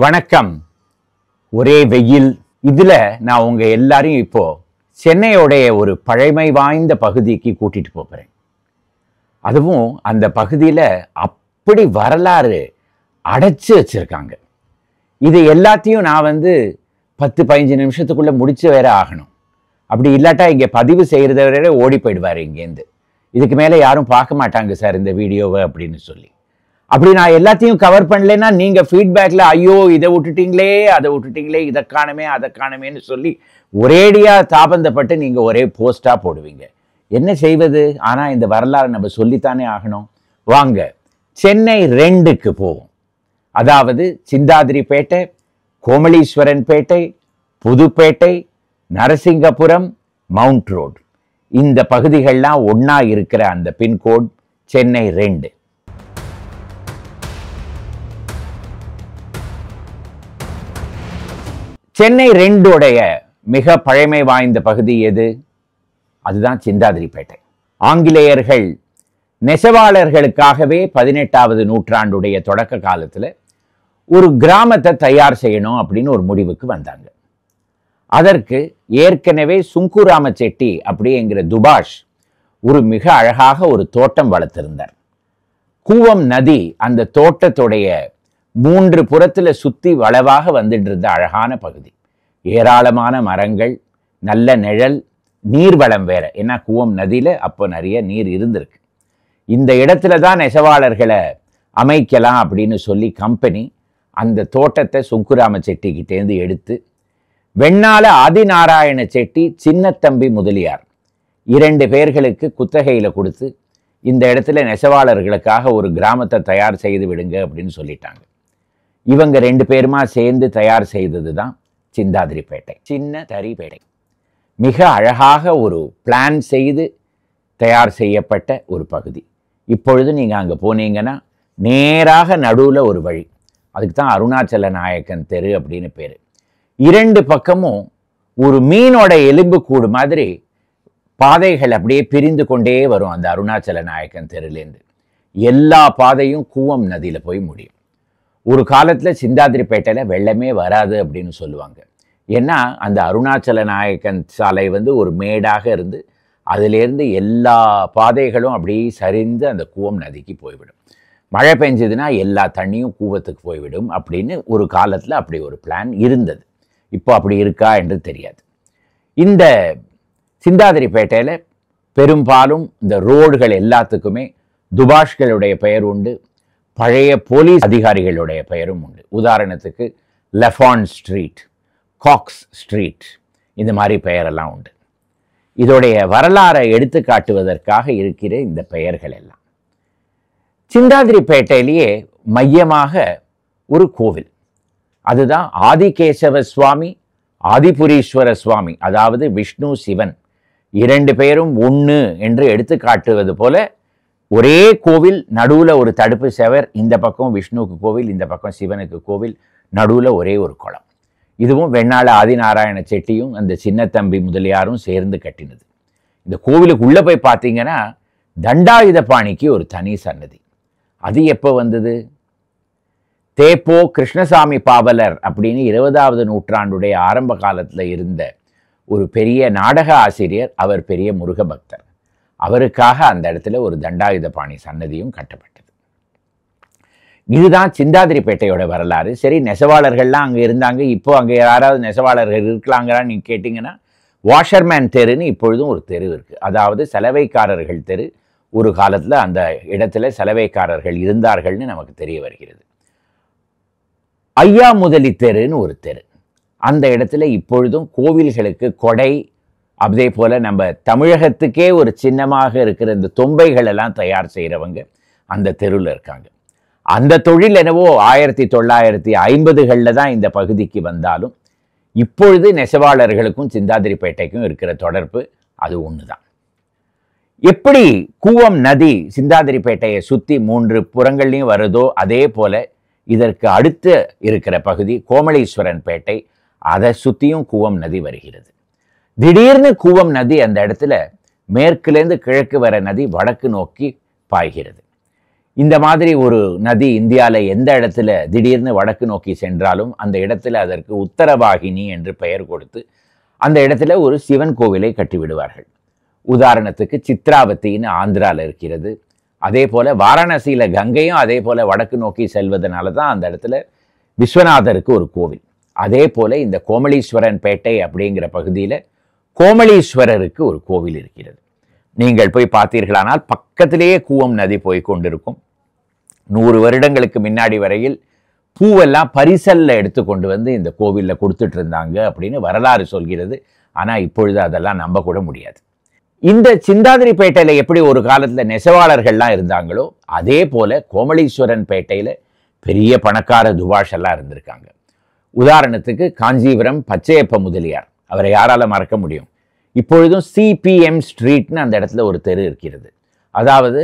வணக்கம். ஒரே வெயில். இதுல நான் உங்க எல்லாரையும் இப்போ சென்னையோடைய ஒரு பழமை வாய்ந்த பகுதிக்கு கூட்டிட்டு போறேன். அதுவும் அந்த பகுதியில அப்படி வரலாறு அடைச்சு வச்சிருக்காங்க. இது எல்லாத்தையும் நான் 10-15 நிமிஷத்துக்குள்ள முடிச்சு வேற ஆகணும். அப்படி இல்லாட்டா இங்க பதிவு செய்யறதவரே ஓடி போயிடுவாரு இங்கேருந்து. இதுக்கு மேல யாரும் பார்க்க மாட்டாங்க சார் இந்த வீடியோவை அப்படின்னு சொல்லி. அப்படி நான் எல்லாத்தையும் கவர் பண்ணலைன்னா நீங்க ஃபீட்பேக்ல ஐயோ இதை விட்டுட்டீங்களே அதை விட்டுட்டீங்களே இதை காணுமே அதை காணுமேன்னு சொல்லி ஒரேடியா தாபந்தப்பட்டு நீங்க ஒரே போஸ்டா போடுவீங்க. என்ன செய்வது? ஆனா இந்த வரலாறு நம்ம சொல்லித்தானே ஆகணும். வாங்க சென்னை 2க்கு போவோம். அதாவது சிந்தாதிரிப்பேட்டை, கோமளீஸ்வரன்பேட்டை, புதுப்பேட்டை, நரசிங்கபுரம், மவுண்ட் ரோடு, இந்த பகுதிகள்லாம் ஒன்னா இருக்கிற அந்த பின்கோட் சென்னை 2. சென்னை 2உடைய மிக பழமை வாய்ந்த பகுதி எது? அதுதான் சிந்தாதிரிப்பேட்டை. ஆங்கிலேயர்கள் நெசவாளர்களுக்காகவே 18வது நூற்றாண்டுடைய தொடக்க காலத்துல ஒரு கிராமத்தை தயார் செய்யணும் அப்படின்னு ஒரு முடிவுக்கு வந்தாங்க. அதற்கு ஏற்கனவே சுங்குராம செட்டி அப்படிங்கிற துபாஷ் ஒரு மிக அழகாக ஒரு தோட்டம் வளர்த்திருந்தார். கூவம் நதி அந்த தோட்டத்துடைய 3 புறத்துல சுத்தி வளவாக வந்துட்டு இருந்த அழகான பகுதி. ஏராளமான மரங்கள், நல்ல நிழல், நீர்வளம் வேற. ஏன்னா கூவம் நதியில அப்போ நிறைய நீர் இருந்திருக்கு. இந்த இடத்துல தான் நெசவாளர்களை அமைக்கலாம் அப்படின்னு சொல்லி கம்பெனி அந்த தோட்டத்தை சுங்குராம செட்டிக்கிட்டேருந்து எடுத்து வெண்ணால ஆதிநாராயண செட்டி, சின்னத்தம்பி முதலியார் 2 பேர்களுக்கு குத்தகையில கொடுத்து இந்த இடத்துல நெசவாளர்களுக்காக ஒரு கிராமத்தை தயார் செய்து விடுங்க அப்படின்னு சொல்லிட்டாங்க. இவங்க 2 பேருமா சேர்ந்து தயார் செய்தது தான் சிந்தாதிரிப்பேட்டை, சின்ன தரிப்பேட்டை. மிக அழகாக ஒரு பிளான் செய்து தயார் செய்யப்பட்ட ஒரு பகுதி. இப்பொழுது நீங்க அங்க போனீங்கன்னா நேராக நடுவுல ஒரு வழி. அதுக்கு தான் அருணாச்சல நாயக்கன் தெரு அப்படின்னு பேரு. 2 பக்கமும் ஒரு மீனோட எலும்பு கூடு மாதிரி பாதைகள் அப்படியே பிரிந்து கொண்டே வரும். அந்த அருணாச்சல நாயக்கன் தெருலேருந்து எல்லா பாதையும் கூவம் நதியில போய் முடியும். ஒரு காலத்துல சிந்தாதிரிப்பேட்டையில வெள்ளமே வராது அப்படின்னு சொல்லுவாங்க. ஏன்னா அந்த அருணாச்சல நாயக்கன் சாலை ஒரு மேடாக இருந்து அதிலிருந்து எல்லா பாதைகளும் அப்படியே சரிந்து அந்த கூவம் நதிக்கு போய்விடும். மழை பெஞ்சதுன்னா எல்லா தண்ணியும் கூவத்துக்கு போய்விடும் அப்படின்னு ஒரு காலத்துல அப்படி ஒரு பிளான் இருந்தது. இப்போ அப்படி இருக்கா என்று தெரியாது. இந்த சிந்தாதிரிப்பேட்டையில பெரும்பாலும் இந்த ரோடுகள் எல்லாத்துக்குமே துபாஷ்களுடைய பெயர் உண்டு, பழைய போலீஸ் அதிகாரிகளுடைய பெயரும் உண்டு. உதாரணத்துக்கு லெஃபான் ஸ்ட்ரீட், காக்ஸ் ஸ்ட்ரீட், இந்த மாதிரி பெயரெல்லாம் உண்டு. இதோடைய வரலாறை எடுத்து காட்டுவதற்காக இருக்கிற இந்த பெயர்கள் எல்லாம். சிந்தாதிரிப்பேட்டையிலேயே மையமாக ஒரு கோவில், அதுதான் ஆதிகேசவ சுவாமி, ஆதிபுரீஸ்வர சுவாமி, அதாவது விஷ்ணு சிவன் 2 பேரும் ஒன்று என்று எடுத்து காட்டுவது போல ஒரே கோவில், நடுவுல ஒரு தடுப்பு செவர், இந்த பக்கம் விஷ்ணுவுக்கு கோவில், இந்த பக்கம் சிவனுக்கு கோவில், நடுவுல ஒரே ஒரு குளம். இதுவும் வெண்ணாள ஆதிநாராயண செட்டியும் அந்த சின்னத்தம்பி முதலியாரும் சேர்ந்து கட்டினது. இந்த கோவிலுக்கு உள்ள போய் பார்த்தீங்கன்னா தண்டாயுதபாணிக்கு ஒரு தனி சன்னதி. அது எப்போ வந்தது? தேப்போ கிருஷ்ணசாமி பாவலர் அப்படின்னு 20வது நூற்றாண்டுடைய ஆரம்ப காலத்துல இருந்த ஒரு பெரிய நாடக ஆசிரியர். அவர் பெரிய முருக பக்தர். அவருக்காக அந்த இடத்துல ஒரு தண்டாயுதபாணி சன்னதியும் கட்டப்பட்டது. இதுதான் சிந்தாதிரிப்பேட்டையோட வரலாறு. சரி, நெசவாளர்கள்லாம் அங்கே இருந்தாங்க. இப்போ அங்கே யாராவது நெசவாளர்கள் இருக்கலாங்கிறான்னு நீங்கள் கேட்டிங்கன்னா வாஷர்மேன் தெருன்னு இப்பொழுதும் ஒரு தெரு இருக்குது. அதாவது சலவைக்காரர்கள் தெரு. ஒரு காலத்தில் அந்த இடத்துல சலவைக்காரர்கள் இருந்தார்கள்னு நமக்கு தெரிய வருகிறது. ஐயா முதலி தெருன்னு ஒரு தெரு. அந்த இடத்துல இப்பொழுதும் கோவில்களுக்கு கொடை, அதே போல் நம்ம தமிழகத்துக்கே ஒரு சின்னமாக இருக்கிற இந்த தொம்பைகள் எல்லாம் தயார் செய்கிறவங்க அந்த தெருவில் இருக்காங்க. அந்த தொழில் என்னவோ 1950களில் தான் இந்த பகுதிக்கு வந்தாலும் இப்பொழுது நெசவாளர்களுக்கும் சிந்தாதிரிப்பேட்டைக்கும் இருக்கிற தொடர்பு அது ஒன்று தான். எப்படி கூவம் நதி சிந்தாதிரிப்பேட்டையை சுற்றி 3 புறங்கள்லையும் வருதோ அதே போல இதற்கு அடுத்து இருக்கிற பகுதி கோமளீஸ்வரன்பேட்டை, அதை சுற்றியும் கூவம் நதி வருகிறது. திடீர்னு கூவம் நதி அந்த இடத்துல மேற்குலேருந்து கிழக்கு வர நதி வடக்கு நோக்கி பாய்கிறது. இந்த மாதிரி ஒரு நதி இந்தியாவில் எந்த இடத்துல திடீர்னு வடக்கு நோக்கி சென்றாலும் அந்த இடத்துல அதற்கு உத்தரவாகினி என்று பெயர் கொடுத்து அந்த இடத்துல ஒரு சிவன் கோவிலை கட்டிவிடுவார்கள். உதாரணத்துக்கு சித்ராவத்தின்னு ஆந்திராவில் இருக்கிறது. அதே போல் வாரணாசியில் கங்கையும் அதே போல் வடக்கு நோக்கி செல்வதனால தான் அந்த இடத்துல விஸ்வநாதருக்கு ஒரு கோவில். அதே போல் இந்த கோமலீஸ்வரன் பேட்டை அப்படிங்கிற பகுதியில் கோமலீஸ்வரருக்கு ஒரு கோவில் இருக்கிறது. நீங்கள் போய் பார்த்தீர்களானால் பக்கத்திலேயே கூவம் நதி போய் கொண்டிருக்கும். 100 வருடங்களுக்கு முன்னாடி வரையில் பூவெல்லாம் பரிசல்ல எடுத்து கொண்டு வந்து இந்த கோவிலில் கொடுத்துட்டு இருந்தாங்க அப்படின்னு வரலாறு சொல்கிறது. ஆனால் இப்பொழுது அதெல்லாம் நம்ப கூட முடியாது. இந்த சிந்தாதிரிப்பேட்டையில் எப்படி ஒரு காலத்தில் நெசவாளர்கள்லாம் இருந்தாங்களோ அதே போல் கோமலீஸ்வரன் பேட்டையில் பெரிய பணக்கார துபாஷெல்லாம் இருந்திருக்காங்க. உதாரணத்துக்கு காஞ்சிபுரம் பச்சையப்ப முதலியார், அவரை யாரால மறக்க முடியும்? இப்பொழுதும் சிபிஎம் ஸ்ட்ரீட்னு அந்த இடத்துல ஒரு தெரு இருக்கிறது. அதாவது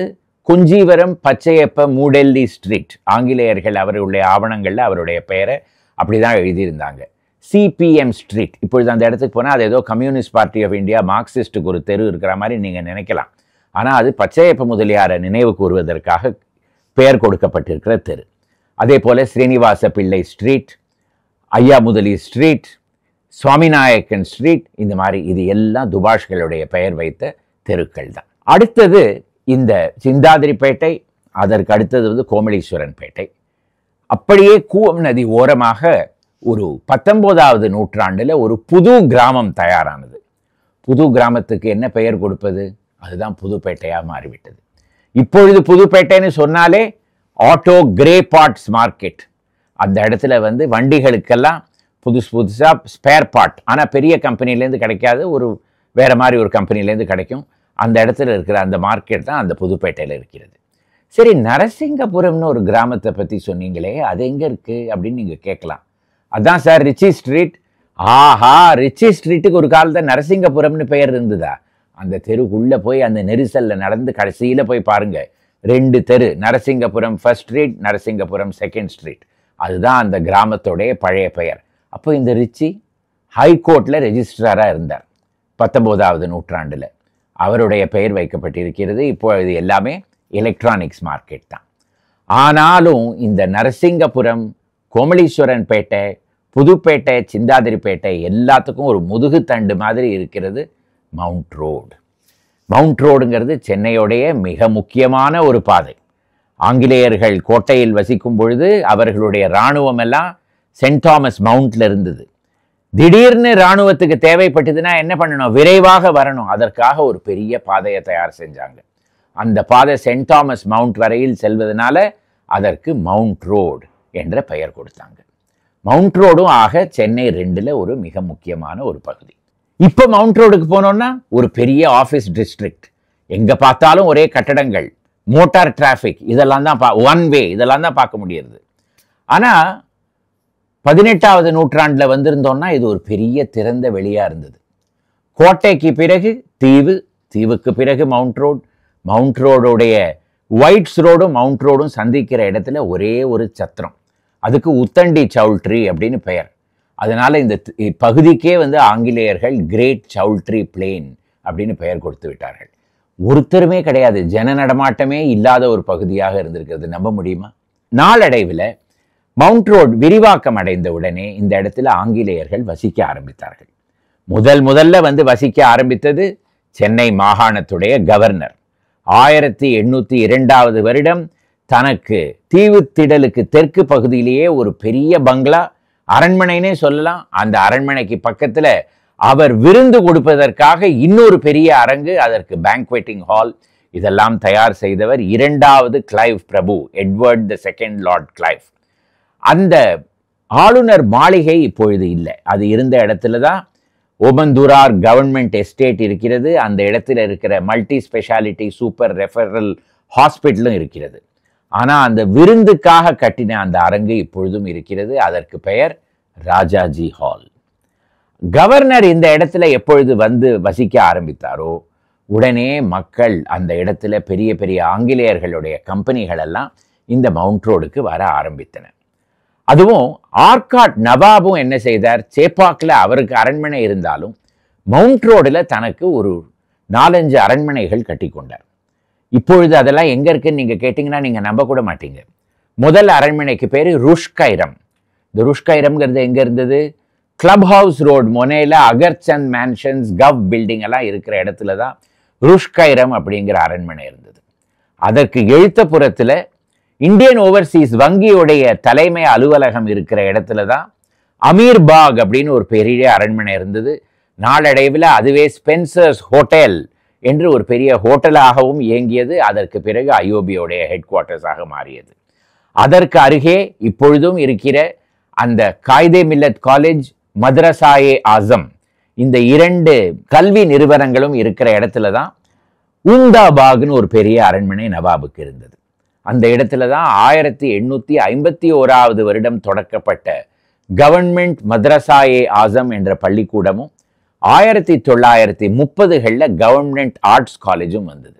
குஞ்சிவரம் பச்சையப்ப மூடெல்லி ஸ்ட்ரீட். ஆங்கிலேயர்கள் அவருடைய ஆவணங்களில் அவருடைய பெயரை அப்படிதான் எழுதியிருந்தாங்க, சிபிஎம் ஸ்ட்ரீட். இப்பொழுது அந்த இடத்துக்கு போனால் அது ஏதோ கம்யூனிஸ்ட் பார்ட்டி ஆஃப் இந்தியா மார்க்சிஸ்டுக்கு ஒரு தெரு இருக்கிற மாதிரி நீங்கள் நினைக்கலாம். ஆனால் அது பச்சையப்ப முதலியாரை நினைவு கூறுவதற்காக பெயர் கொடுக்கப்பட்டிருக்கிற தெரு. அதே போல் ஸ்ரீனிவாச பிள்ளை ஸ்ட்ரீட், ஐயா முதலி ஸ்ட்ரீட், சுவாமிநாயக்கன் ஸ்ட்ரீட், இந்த மாதிரி இது எல்லாம் துபாஷ்களுடைய பெயர் வைத்த தெருக்கள் தான். அடுத்தது இந்த சிந்தாதிரிப்பேட்டை, அதற்கு அடுத்தது வந்து கோமலீஸ்வரன் பேட்டை. அப்படியே கூவம் நதி ஓரமாக ஒரு 19வது நூற்றாண்டில் ஒரு புது கிராமம் தயாரானது. புது கிராமத்துக்கு என்ன பெயர் கொடுப்பது? அதுதான் புதுப்பேட்டையாக மாறிவிட்டது. இப்பொழுது புதுப்பேட்டைன்னு சொன்னாலே ஆட்டோ கிரே பார்ட்ஸ் மார்க்கெட். அந்த இடத்துல வந்து வண்டிகளுக்கெல்லாம் புதுசாக ஸ்பேர் பார்ட், ஆனால் பெரிய கம்பெனிலேருந்து கிடைக்காது, ஒரு வேறு மாதிரி ஒரு கம்பெனிலேருந்து கிடைக்கும். அந்த இடத்துல இருக்கிற அந்த மார்க்கெட் தான் அந்த புதுப்பேட்டையில் இருக்கிறது. சரி, நரசிங்கபுரம்னு ஒரு கிராமத்தை பற்றி சொன்னீங்களே, அது எங்கே இருக்குது அப்படின்னு நீங்கள் கேட்கலாம். அதான் சார் ரிச்சி ஸ்ட்ரீட். ஆஹா, ரிச்சி ஸ்ட்ரீட்டுக்கு ஒரு காலத்தில் நரசிங்கபுரம்னு பெயர் இருந்ததா? அந்த தெருக்குள்ளே போய் அந்த நெரிசலில் நடந்து கடைசியில் போய் பாருங்கள், 2 தெரு, Narasingapuram first street, Narasingapuram second street. அதுதான் அந்த கிராமத்தோடைய பழைய பெயர். அப்போ இந்த ரிச்சி ஹைகோர்ட்டில் ரெஜிஸ்ட்ராராக இருந்தார் 19வது நூற்றாண்டில். அவருடைய பெயர் வைக்கப்பட்டிருக்கிறது. இப்போ இது எல்லாமே எலக்ட்ரானிக்ஸ் மார்க்கெட் தான். ஆனாலும் இந்த நரசிங்கபுரம், கோமலீஸ்வரன் பேட்டை, புதுப்பேட்டை, சிந்தாதிரிப்பேட்டை எல்லாத்துக்கும் ஒரு முதுகுத்தண்டு மாதிரி இருக்கிறது மவுண்ட் ரோடு. மவுண்ட் ரோடுங்கிறது சென்னையோடைய மிக முக்கியமான ஒரு பாதை. ஆங்கிலேயர்கள் கோட்டையில் வசிக்கும் பொழுது அவர்களுடைய இராணுவம் எல்லாம் சென்ட் தாமஸ் மவுண்ட்ல இருந்தது. திடீர்னு இராணுவத்துக்கு தேவைப்பட்டதுன்னா என்ன பண்ணணும்? விரைவாக வரணும். அதற்காக ஒரு பெரிய பாதையை தயார் செஞ்சாங்க. அந்த பாதை சென்ட் தாமஸ் மவுண்ட் வரையில் செல்வதனால அதற்கு மவுண்ட் ரோடு என்ற பெயர் கொடுத்தாங்க. மவுண்ட் ரோடும் ஆக சென்னை 2ல் ஒரு மிக முக்கியமான ஒரு பகுதி. இப்போ மவுண்ட் ரோடுக்கு போனோம்னா ஒரு பெரிய ஆஃபீஸ் டிஸ்ட்ரிக்ட், எங்கே பார்த்தாலும் ஒரே கட்டடங்கள், மோட்டார் டிராஃபிக், இதெல்லாம் தான் ஒன் வே, இதெல்லாம் தான் பார்க்க முடியுது. ஆனால் 18வது நூற்றாண்டில் வந்திருந்தோம்னா இது ஒரு பெரிய திறந்த வெளியாக இருந்தது. கோட்டைக்கு பிறகு தீவு, தீவுக்கு பிறகு மவுண்ட் ரோடு, மவுண்ட் ரோடுடைய ஒயிட்ஸ் ரோடும் மவுண்ட் ரோடும் சந்திக்கிற இடத்துல ஒரே ஒரு சத்திரம், அதுக்கு உத்தண்டி சவுல்ட்ரி அப்படின்னு பெயர். அதனால இந்த பகுதிக்கே வந்து ஆங்கிலேயர்கள் கிரேட் சவுல்ட்ரி பிளேன் அப்படின்னு பெயர் கொடுத்து விட்டார்கள். ஒருத்தருமே கிடையாது, ஜன நடமாட்டமே இல்லாத ஒரு பகுதியாக இருந்திருக்கிறது. நம்ப முடியுமா? நாளடைவில் மவுண்ட் ரோடு விரிவாக்கம் அடைந்த உடனே இந்த இடத்துல ஆங்கிலேயர்கள் வசிக்க ஆரம்பித்தார்கள். முதல்ல வந்து வசிக்க ஆரம்பித்தது சென்னை மாகாணத்துடைய கவர்னர். 1802வது வருடம் தனக்கு தீவுத்திடலுக்கு தெற்கு பகுதியிலேயே ஒரு பெரிய பங்களா, அரண்மனைனே சொல்லலாம், அந்த அரண்மனைக்கு பக்கத்தில் அவர் விருந்து கொடுப்பதற்காக இன்னொரு பெரிய அரங்கு, அதற்கு பேங்க்வெட்டிங் ஹால், இதெல்லாம் தயார் செய்தவர் 2வது கிளைவ் பிரபு, எட்வர்ட் II லார்ட் கிளைவ். அந்த ஆளுநர் மாளிகை இப்பொழுது இல்லை. அது இருந்த இடத்துல தான் ஓமந்தூரார் கவர்மெண்ட் எஸ்டேட் இருக்கிறது. அந்த இடத்துல இருக்கிற மல்டி ஸ்பெஷாலிட்டி சூப்பர் ரெஃபரல் ஹாஸ்பிட்டலும் இருக்கிறது. ஆனால் அந்த விருந்துக்காக கட்டின அந்த அரங்கு இப்பொழுதும் இருக்கிறது. அதற்கு பெயர் ராஜாஜி ஹால். கவர்னர் இந்த இடத்துல எப்பொழுது வந்து வசிக்க ஆரம்பித்தாரோ உடனே மக்கள் அந்த இடத்துல பெரிய பெரிய ஆங்கிலேயர்களுடைய கம்பெனிகள் எல்லாம் இந்த மவுண்ட் ரோடுக்கு வர ஆரம்பித்தன. அதுவும் ஆர்காட் நவாபும் என்ன செய்தார்? சேப்பாக்கில் அவருக்கு அரண்மனை இருந்தாலும் மவுண்ட் ரோடில் தனக்கு ஒரு 4-5 அரண்மனைகள் கட்டி கொண்டார். இப்பொழுது அதெல்லாம் எங்க இருக்குன்னு நீங்க கேட்டீங்கன்னா நீங்க நம்ப கூட மாட்டீங்க. முதல் அரண்மனைக்கு பேரு ருஷ்கைரம். இந்த ருஷ்கைரம்ங்கிறது எங்க இருந்தது? கிளப் ஹவுஸ் ரோடு மொனேல அகர்சந்த் மேன்ஷன்ஸ் கவ் பில்டிங் எல்லாம் இருக்கிற இடத்துல தான் ருஷ்கைரம் அப்படிங்கிற அரண்மனை இருந்தது. அதற்கு எழுத்தப்புறத்துல இந்தியன் ஓவர்சீஸ் வங்கியுடைய தலைமை அலுவலகம் இருக்கிற இடத்துல தான் அமீர் பாக் அப்படின்னு ஒரு பெரிய அரண்மனை இருந்தது. நாளடைவில் அதுவே ஸ்பென்சர்ஸ் ஹோட்டல் என்று ஒரு பெரிய ஹோட்டலாகவும் இயங்கியது. அதற்கு பிறகு ஐஓபியோடைய ஹெட் குவார்ட்டர்ஸாக மாறியது. அதற்கு அருகே இப்பொழுதும் இருக்கிற அந்த காயிதே மில்லத் காலேஜ், மதரசாயே ஆசம், இந்த 2 கல்வி நிறுவனங்களும் இருக்கிற இடத்துல தான் உம்தாபாக்னு ஒரு பெரிய அரண்மனை நவாபுக்கு இருந்தது. அந்த இடத்துல தான் 1851 வருடம் தொடக்கப்பட்ட கவர்மெண்ட் மதரசாயே ஆசம் என்ற பள்ளிக்கூடமும் 1930களில் கவர்மெண்ட் ஆர்ட்ஸ் காலேஜும் வந்தது.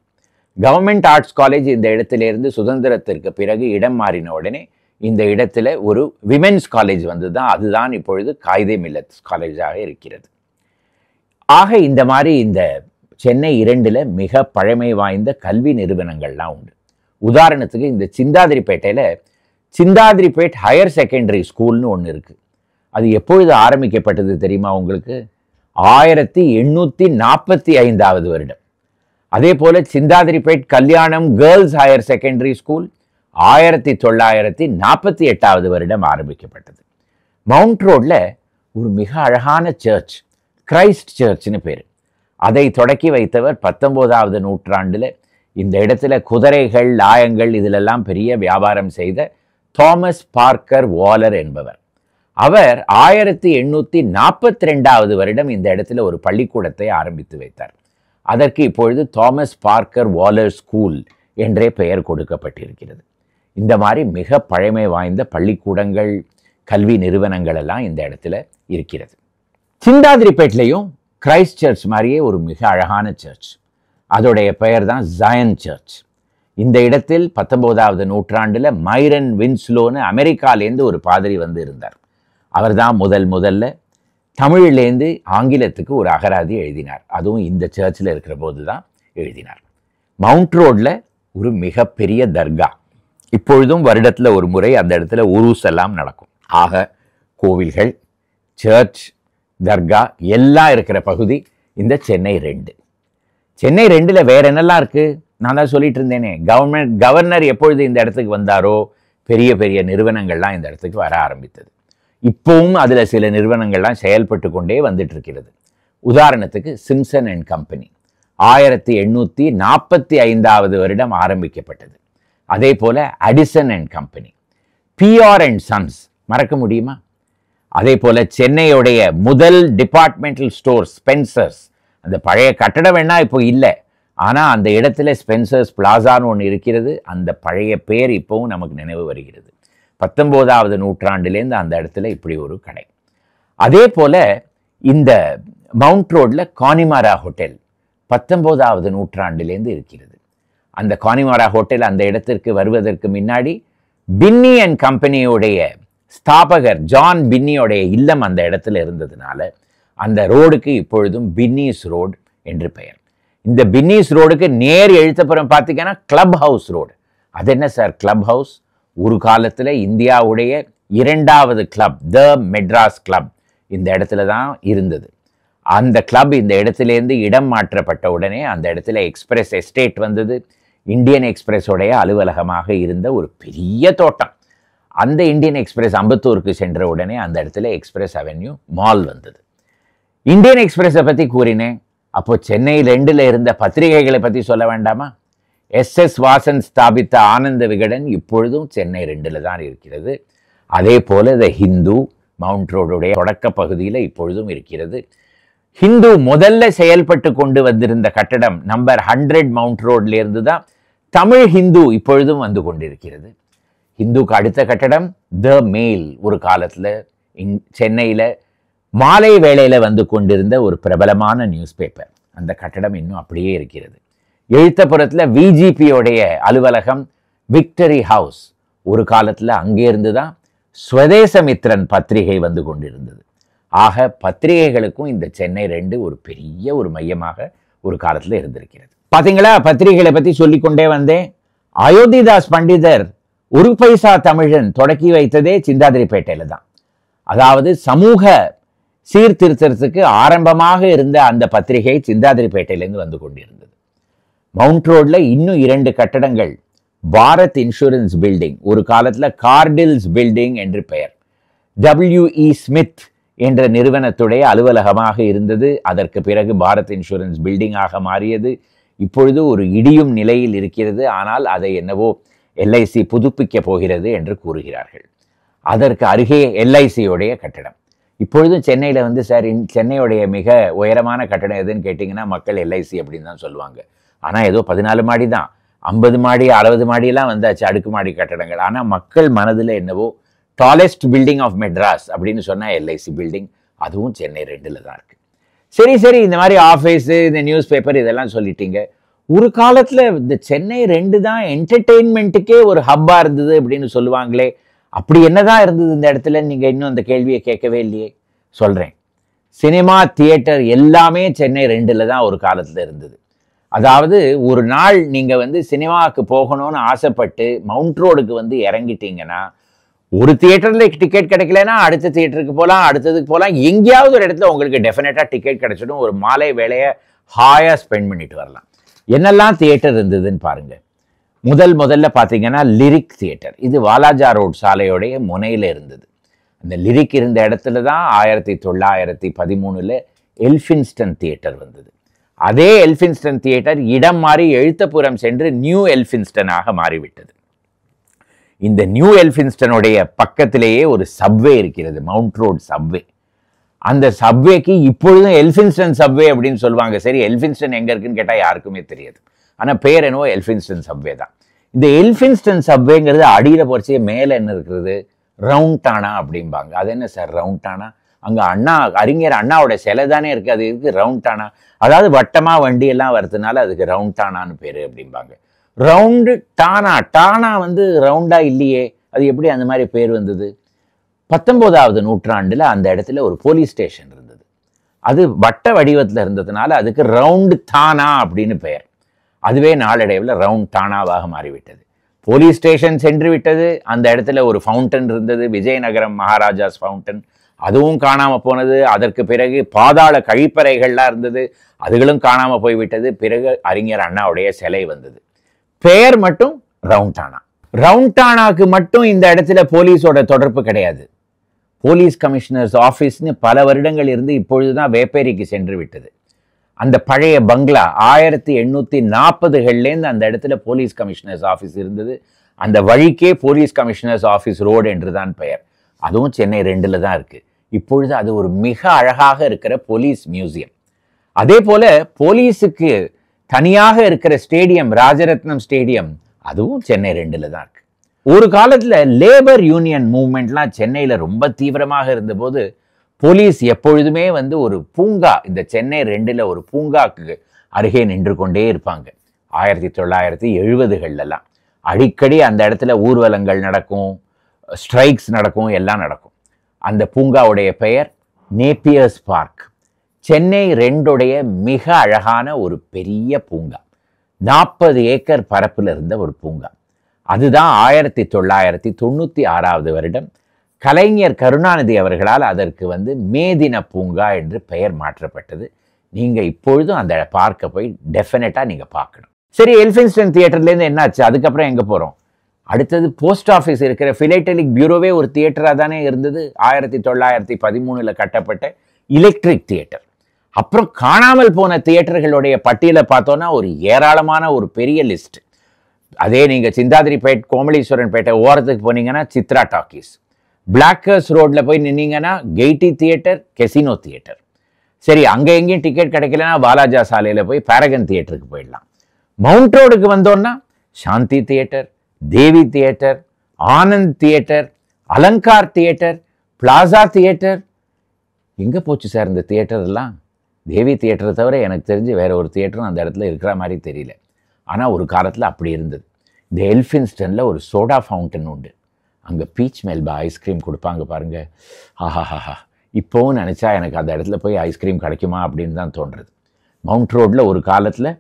கவர்மெண்ட் ஆர்ட்ஸ் காலேஜ் இந்த இடத்திலிருந்து சுதந்திரத்திற்கு பிறகு இடம் மாறின உடனே இந்த இடத்துல ஒரு விமென்ஸ் காலேஜ் வந்ததுதான். அதுதான் இப்பொழுது காயிதே மில்லத் காலேஜாக இருக்கிறது. ஆக இந்த மாதிரி இந்த சென்னை 2ல் மிக பழமை வாய்ந்த கல்வி நிறுவனங்கள்லாம் உண்டு. உதாரணத்துக்கு இந்த சிந்தாதிரிப்பேட்டையில் சிந்தாதிரிப்பேட் ஹையர் செகண்டரி ஸ்கூல்னு ஒன்று இருக்கு. அது எப்பொழுது ஆரம்பிக்கப்பட்டது தெரியுமா உங்களுக்கு? 1845 வருடம். அதே போல சிந்தாதிரிப்பேட் கல்யாணம் கேர்ள்ஸ் ஹையர் செகண்டரி ஸ்கூல் 1948 வருடம் ஆரம்பிக்கப்பட்டது. மவுண்ட் ரோட்ல ஒரு மிக அழகான சர்ச், கிரைஸ்ட் சர்ச்னு பேர். அதை தொடக்கி வைத்தவர் 19வது நூற்றாண்டுல இந்த இடத்துல குதிரைகள், லாயங்கள் இதிலெல்லாம் பெரிய வியாபாரம் செய்த தாமஸ் பார்க்கர் வாலர் என்பவர். அவர் 1842 வருடம் இந்த இடத்துல ஒரு பள்ளிக்கூடத்தை ஆரம்பித்து வைத்தார். அதற்கு இப்பொழுது தாமஸ் பார்க்கர் வாலர் ஸ்கூல் என்றே பெயர் கொடுக்கப்பட்டிருக்கிறது. இந்த மாதிரி மிக பழமை வாய்ந்த பள்ளிக்கூடங்கள், கல்வி நிறுவனங்கள் எல்லாம் இந்த இடத்துல இருக்கிறது. சிந்தாதிரிப்பேட்லையும் கிரைஸ்ட் சர்ச் மாதிரியே ஒரு மிக அழகான சர்ச், அதோடைய பெயர் தான் ஜயன் சர்ச். இந்த இடத்தில் 19வது நூற்றாண்டில் மைரன் வின்ஸ்லோன்னு அமெரிக்காலேருந்து ஒரு பாதிரி வந்து இருந்தார். அவர் தான் முதல்ல தமிழ்லேருந்து ஆங்கிலத்துக்கு ஒரு அகராதி எழுதினார். அதுவும் இந்த சர்ச்சில் இருக்கிற போது தான் எழுதினார். மவுண்ட் ரோடில் ஒரு மிகப்பெரிய தர்கா, இப்பொழுதும் வருடத்தில் ஒரு முறை அந்த இடத்துல உருஸ் எல்லாம் நடக்கும். ஆக கோவில்கள், சர்ச், தர்கா எல்லாம் இருக்கிற பகுதி இந்த சென்னை 2. சென்னை 2ல் வேற என்னெல்லாம் இருக்கு? நான் தான் சொல்லிட்டு இருந்தேனே, கவர்னர் எப்பொழுது இந்த இடத்துக்கு வந்தாரோ பெரிய பெரிய நிறுவனங்கள்லாம் இந்த இடத்துக்கு வர ஆரம்பித்தது. இப்போவும் அதில் சில நிறுவனங்கள்லாம் செயல்பட்டு கொண்டே வந்துட்டு இருக்கிறது. உதாரணத்துக்கு சிம்சன் அண்ட் கம்பெனி 1845 வருடம் ஆரம்பிக்கப்பட்டது. அதே போல Addison and company, PR and sons, மறக்க முடியுமா? அதே போல சென்னையுடைய முதல் டிபார்ட்மெண்டல் ஸ்டோர் ஸ்பென்சர்ஸ், அந்த பழைய கட்டடம் வேணா இப்போ இல்லை, ஆனால் அந்த இடத்துல ஸ்பென்சர்ஸ் பிளாசான்னு ஒன்று இருக்கிறது. அந்த பழைய பேர் இப்போவும் நமக்கு நினைவு வருகிறது. 19வது நூற்றாண்டிலேருந்து அந்த இடத்துல இப்படி ஒரு கடை. அதே போல இந்த மவுண்ட் ரோட்ல கானிமாரா ஹோட்டல் 19வது நூற்றாண்டிலேருந்து இருக்கிறது. அந்த கானிமாரா ஹோட்டல் அந்த இடத்திற்கு வருவதற்கு முன்னாடி பின்னி அண்ட் கம்பெனியுடைய ஸ்தாபகர் ஜான் பின்னியோடைய இல்லம் அந்த இடத்துல இருந்ததுனால அந்த ரோடுக்கு இப்பொழுதும் பின்னிஸ் ரோடு என்று பெயர். இந்த பின்னிஸ் ரோடுக்கு நேர் எழுத்தப்புறம் பார்த்தீங்கன்னா கிளப் ஹவுஸ் ரோடு. அது என்ன சார் கிளப் ஹவுஸ்? ஒரு காலத்தில் இந்தியாவுடைய 2வது கிளப், த மெட்ராஸ் கிளப், இந்த இடத்துல தான் இருந்தது. அந்த கிளப் இந்த இடத்துலேருந்து இடம் மாற்றப்பட்ட உடனே அந்த இடத்துல எக்ஸ்பிரஸ் எஸ்டேட் வந்தது. இந்தியன் எக்ஸ்பிரஸோடைய அலுவலகமாக இருந்த ஒரு பெரிய தோட்டம். அந்த இந்தியன் எக்ஸ்பிரஸ் அம்பத்தூருக்கு சென்ற உடனே அந்த இடத்துல எக்ஸ்பிரஸ் அவென்யூ மால் வந்தது. இந்தியன் எக்ஸ்பிரஸை பற்றி கூறினேன். அப்போ சென்னை 2ல் இருந்த பத்திரிகைகளை பற்றி சொல்ல வேண்டாமா? எஸ் வாசன் ஸ்தாபித்த ஆனந்த விகடன் இப்பொழுதும் சென்னை 2ல் தான் இருக்கிறது. அதே போல த ஹிந்து மவுண்ட் ரோடுடைய தொடக்க பகுதியில் இப்பொழுதும் இருக்கிறது. ஹிந்து முதல்ல செயல்பட்டு கொண்டு வந்திருந்த கட்டடம் நம்பர் 100 மவுண்ட் ரோட்ல இருந்து தான் தமிழ் ஹிந்து இப்பொழுதும் வந்து கொண்டிருக்கிறது. ஹிந்துக்கு அடுத்த கட்டடம் த மெயில், ஒரு காலத்தில் சென்னையில் மாலை வேளையில் வந்து கொண்டிருந்த ஒரு பிரபலமான நியூஸ் பேப்பர். அந்த கட்டடம் இன்னும் அப்படியே இருக்கிறது. எழுத்தப்புறத்தில் விஜிபியோடைய அலுவலகம் விக்டரி ஹவுஸ், ஒரு காலத்தில் அங்கே இருந்து தான் ஸ்வதேசமித்ரன் பத்திரிகை வந்து கொண்டிருந்தது. ஆக பத்திரிகைகளுக்கும் இந்த சென்னை 2 ஒரு பெரிய ஒரு மையமாக ஒரு காலத்தில் இருந்திருக்கிறது. பாத்தீங்களா, பத்திரிகைகளை பத்தி சொல்லிக்கொண்டே வந்தேன். அயோத்திதாஸ் பண்டிதர் ஒரு பைசா தமிழன் தொடக்கி வைத்ததே சிந்தாதிரிப்பேட்டையில தான். அதாவது சமூக சீர்திருத்தத்துக்கு ஆரம்பமாக இருந்த அந்த பத்திரிகை சிந்தாதிரிப்பேட்டையிலேருந்து வந்து கொண்டிருந்தது. மவுண்ட் ரோட்ல இன்னும் 2 கட்டடங்கள், பாரத் இன்சூரன்ஸ் பில்டிங், ஒரு காலத்துல கார்டில்ஸ் பில்டிங் என்று பெயர், WE ஸ்மித் என்ற நிறுவனத்துடைய அலுவலகமாக இருந்தது. அதற்கு பிறகு பாரத் இன்சூரன்ஸ் பில்டிங்காக மாறியது. இப்பொழுது ஒரு இடியும் நிலையில் இருக்கிறது. ஆனால் அதை என்னவோ LIC புதுப்பிக்க போகிறது என்று கூறுகிறார்கள். அதற்கு அருகே LICயுடைய கட்டடம். இப்பொழுதும் சென்னையில் வந்து சார் சென்னையுடைய மிக உயரமான கட்டடம் எதுன்னு கேட்டிங்கன்னா மக்கள் LIC அப்படின்னு தான் சொல்லுவாங்க. ஆனால் ஏதோ 14 மாடி தான், 50 மாடி 60 மாடியெல்லாம் வந்தாச்சு அடுக்குமாடி கட்டடங்கள். ஆனால் மக்கள் மனதில் என்னவோ டாலஸ்ட் பில்டிங் ஆஃப் மெட்ராஸ் அப்படின்னு சொன்னால் LIC பில்டிங், அதுவும் சென்னை 2ல் தான் இருக்குது. சரி இந்த மாதிரி ஆஃபீஸு, இந்த நியூஸ் பேப்பர் இதெல்லாம் சொல்லிட்டீங்க. ஒரு காலத்தில் இந்த சென்னை 2 தான் என்டர்டெயின்மெண்ட்டுக்கே ஒரு ஹப்பாக இருந்தது அப்படின்னு சொல்லுவாங்களே, அப்படி என்னதான் இருந்தது இந்த இடத்துல? நீங்கள் இன்னும் அந்த கேள்வியை கேட்கவே இல்லையே. சொல்கிறேன். சினிமா, தியேட்டர் எல்லாமே சென்னை 2ல் தான் ஒரு காலத்தில் இருந்தது. அதாவது ஒரு நாள் நீங்கள் வந்து சினிமாவுக்கு போகணும்னு ஆசைப்பட்டு மவுண்ட் ரோடுக்கு வந்து இறங்கிட்டீங்கன்னா, ஒரு தியேட்டரில் டிக்கெட் கிடைக்கலன்னா அடுத்த தியேட்டருக்கு போகலாம், அடுத்ததுக்கு போகலாம், எங்கேயாவது ஒரு இடத்துல உங்களுக்கு டெஃபினட்டாக டிக்கெட் கிடைச்சிடும். ஒரு மாலை வேலையை ஹாயாக ஸ்பெண்ட் பண்ணிட்டு வரலாம். என்னெல்லாம் தியேட்டர் இருந்ததுன்னு பாருங்க. முதல்ல பார்த்தீங்கன்னா லிரிக் தியேட்டர். இது வாலாஜா ரோட் சாலையோடைய முனையில் இருந்தது. அந்த லிரிக் இருந்த இடத்துல தான் 1913 எல்ஃபின்ஸ்டன் தியேட்டர் வந்தது. அதே எல்ஃபின்ஸ்டன் தியேட்டர் இடம் மாறி எழுத்தப்புறம் சென்று நியூ எல்ஃபின்ஸ்டனாக மாறிவிட்டது. இந்த நியூ எல்ஃபின்ஸ்டனுடைய பக்கத்திலேயே ஒரு சப்வே இருக்கிறது, மவுண்ட் ரோட் சப்வே. அந்த சப்வேக்கு இப்பொழுதும் எல்ஃபின்ஸ்டன் சப்வே அப்படின்னு சொல்லுவாங்க. சரி, எல்ஃபின்ஸ்டன் எங்கே இருக்குன்னு கேட்டால் யாருக்குமே தெரியாது. ஆனால் பேர் என்னவோ எல்ஃபின்ஸ்டன் சப்வே தான். இந்த எல்ஃபின்ஸ்டன் சப்வேங்கிறது அடியில் போகிறச்சே மேலே என்ன இருக்கிறது, ரவுண்டானா அப்படிம்பாங்க. அது என்ன சார் ரவுண்டானா? அங்கே அறிஞர் அண்ணாவோட சிலை தானே இருக்குது, அது இருக்குது ரவுண்டானா. அதாவது வட்டமாக வண்டியெல்லாம் வரதுனால அதுக்கு ரவுண்டானான்னு பேர் அப்படிம்பாங்க. ரவுண்டு டானா வந்து ரவுண்டாக இல்லையே, அது எப்படி அந்த மாதிரி பேர் வந்தது? 19ஆவது நூற்றாண்டில் அந்த இடத்துல ஒரு போலீஸ் ஸ்டேஷன் இருந்தது. அது வட்ட வடிவத்தில் இருந்ததுனால அதுக்கு ரவுண்டு தானா அப்படின்னு பெயர். அதுவே நாளடைவில் ரவுண்ட் தானாவாக மாறிவிட்டது. போலீஸ் ஸ்டேஷன் சென்று விட்டது. அந்த இடத்துல ஒரு ஃபவுண்டன் இருந்தது, விஜயநகரம் மகாராஜாஸ் ஃபவுண்டன், அதுவும் காணாமல் போனது. அதற்கு பிறகு பாதாள கழிப்பறைகள்லாம் இருந்தது, அதுகளும் காணாமல் போய்விட்டது. பிறகு அறிஞர் அண்ணாவுடைய சிலை வந்தது. பெயர் மட்டும் ரவுண்டானா. ரவுண்டானாக்கு மட்டும் இந்த இடத்துல போலீஸோட தொடர்பு கிடையாது. போலீஸ் கமிஷனர்ஸ் ஆஃபீஸ்னு பல வருடங்கள் இருந்து இப்பொழுதுதான் வேப்பேரிக்கு சென்று விட்டது. அந்த பழைய பங்களா 1840களிலேருந்து அந்த இடத்துல போலீஸ் கமிஷனர்ஸ் ஆஃபீஸ் இருந்தது. அந்த வழிக்கே போலீஸ் கமிஷனர்ஸ் ஆஃபீஸ் ரோடு என்று தான் பெயர். அதுவும் சென்னை 2ல் தான் இருக்குது. இப்பொழுது அது ஒரு மிக அழகாக இருக்கிற போலீஸ் மியூசியம். அதே போல போலீஸுக்கு தனியாக இருக்கிற ஸ்டேடியம், ராஜரத்னம் ஸ்டேடியம், அதுவும் சென்னை 2ல் தான் இருக்கு. ஒரு காலத்தில் லேபர் யூனியன் மூவ்மெண்ட்லாம் சென்னையில் ரொம்ப தீவிரமாக இருந்தபோது போலீஸ் எப்பொழுதுமே வந்து ஒரு பூங்கா, இந்த சென்னை 2ல் ஒரு பூங்காக்கு அருகே நின்று கொண்டே இருப்பாங்க. 1970களெல்லாம் அடிக்கடி அந்த இடத்துல ஊர்வலங்கள் நடக்கும், ஸ்ட்ரைக்ஸ் நடக்கும், எல்லாம் நடக்கும். அந்த பூங்காவுடைய பெயர் நேப்பியர்ஸ் பார்க். சென்னை 2உடைய மிக அழகான ஒரு பெரிய பூங்கா, 40 ஏக்கர் பரப்பில் இருந்த ஒரு பூங்கா. அதுதான் 1996வது வருடம் கலைஞர் கருணாநிதி அவர்களால் அதற்கு வந்து மேதின பூங்கா என்று பெயர் மாற்றப்பட்டது. நீங்கள் இப்பொழுதும் அந்த பார்க்க போய் டெஃபினட்டாக நீங்கள் பார்க்கணும். சரி, எல்ஃபின்ஸ்டன் தியேட்டர்லேருந்து என்னாச்சு? அதுக்கப்புறம் எங்கே போகிறோம்? அடுத்தது போஸ்ட் ஆஃபீஸ் இருக்கிற ஃபிலேட்டலிக் பியூரோவே ஒரு தியேட்டராக தானே இருந்தது. 1913 கட்டப்பட்ட எலக்ட்ரிக் தியேட்டர். அப்புறம் காணாமல் போன தியேட்டர்களுடைய பட்டியலை பார்த்தோன்னா ஒரு ஏராளமான ஒரு பெரிய லிஸ்ட். அதே நீங்கள் சிந்தாதிரிப்பேட், கோமலீஸ்வரன் பேட்டை ஓரத்துக்கு போனீங்கன்னா சித்ரா டாக்கீஸ், பிளாக்கர்ஸ் ரோட்டில் போய் நின்னீங்கன்னா கெய்டி தியேட்டர், கெசினோ தியேட்டர். சரி, அங்கே எங்கேயும் டிக்கெட் கிடைக்கலன்னா வாலாஜா சாலையில் போய் பாரகன் தியேட்டருக்கு போயிடலாம். மவுண்ட் ரோடுக்கு வந்தோன்னா Shanti theatre, Devi theatre, Anand theatre, Alankar theatre, plaza theatre. எங்கே போச்சு சார் இந்த தியேட்டர் எல்லாம்? தேவி தியேட்டரை தவிர எனக்கு தெரிஞ்சு வேற ஒரு தியேட்டரும் அந்த இடத்துல இருக்கிற மாதிரி தெரியல. ஆனால் ஒரு காலத்தில் அப்படி இருந்தது. இந்த எல்ஃபின்ஸ்டனில் ஒரு சோடா ஃபவுண்டன் உண்டு. அங்கே பீச் மெல்பா ஐஸ்கிரீம் கொடுப்பாங்க பாருங்கள். ஆஹாஹாஹா, இப்போவும் நினச்சா எனக்கு அந்த இடத்துல போய் ஐஸ்கிரீம் கிடைக்குமா அப்படின்னு தான் தோன்றுறது. மவுண்ட் ரோட்டில் ஒரு காலத்தில்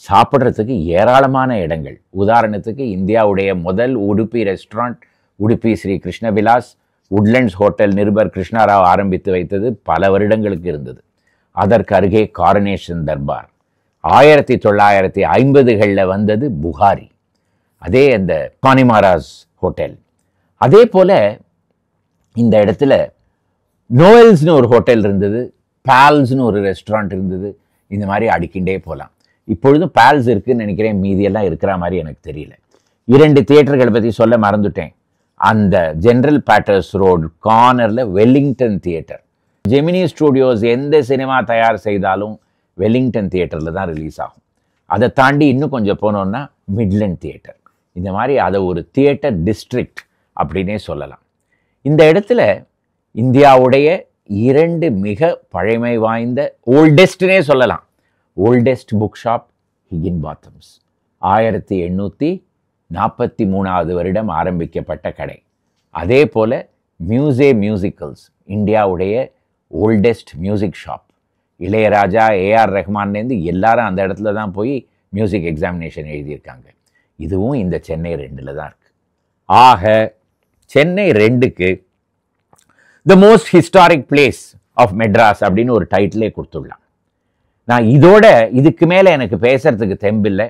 சாப்பிட்றதுக்கு ஏராளமான இடங்கள். உதாரணத்துக்கு இந்தியாவுடைய முதல் Udupi restaurant Udupi Sri Krishnavilas Woodlands hotel நிருபர் கிருஷ்ணாராவ் ஆரம்பித்து வைத்தது பல வருடங்களுக்கு இருந்தது. அதற்கு அருகே காரனேஷன் தர்பார். 1950களில் வந்தது புகாரி, அதே அந்த பானிமாராஸ் ஹோட்டல். அதே போல் இந்த இடத்துல நோயல்ஸ்னு ஒரு ஹோட்டல் இருந்தது, பால்ஸ்னு ஒரு ரெஸ்டாரண்ட் இருந்தது. இந்த மாதிரி அடிக்கின்றே போகலாம். இப்பொழுதும் பால்ஸ் இருக்குதுன்னு நினைக்கிறேன், மீதியெல்லாம் இருக்கிற மாதிரி எனக்கு தெரியல. 2 தியேட்டர்களை பற்றி சொல்ல மறந்துட்டேன். அந்த ஜென்ரல் பேட்டர்ஸ் ரோடு கார்னரில் வெல்லிங்டன் தியேட்டர். ஜெமினி ஸ்டூடியோஸ் எந்த சினிமா தயார் செய்தாலும் வெல்லிங்டன் தியேட்டரில் தான் ரிலீஸ் ஆகும். அதை தாண்டி இன்னும் கொஞ்சம் போனோன்னா மிட்லண்ட் தியேட்டர். இந்த மாதிரி அதை ஒரு தியேட்டர் டிஸ்ட்ரிக்ட் அப்படின்னே சொல்லலாம். இந்த இடத்துல இந்தியாவுடைய 2 மிக பழமை வாய்ந்த ஓல்டெஸ்ட்னே சொல்லலாம். ஓல்டெஸ்ட் புக் ஷாப் ஹிகின்பாத்தம்ஸ், 1843வது வருடம் ஆரம்பிக்கப்பட்ட கடை. அதே போல் மியூசிக்கல்ஸ், இந்தியாவுடைய ஓல்டெஸ்ட் மியூசிக் ஷாப். இளையராஜா, ஏஆர் ரஹ்மான்லேருந்து எல்லாரும் அந்த இடத்துல தான் போய் மியூசிக் எக்ஸாமினேஷன் எழுதியிருக்காங்க. இதுவும் இந்த சென்னை 2ல் தான் இருக்குது. ஆக சென்னை 2க்கு the most historic place of Madras அப்படின்னு ஒரு டைட்டிலே கொடுத்துடலாம். நான் இதுக்கு மேலே எனக்கு பேசுறதுக்கு தெம்பில்லை,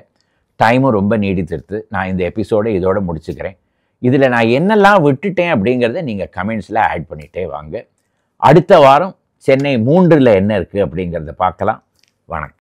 டைமும் ரொம்ப நீடித்திருது. நான் இந்த எபிசோடை இதோட முடிச்சுக்கிறேன். இதில் நான் என்னெல்லாம் விட்டுட்டேன் அப்படிங்கிறத நீங்கள் கமெண்ட்ஸில் ஆட் பண்ணிகிட்டே வாங்க. அடுத்த வாரம் சென்னை 3ல் என்ன இருக்குது அப்படிங்கிறத பார்க்கலாம். வணக்கம்.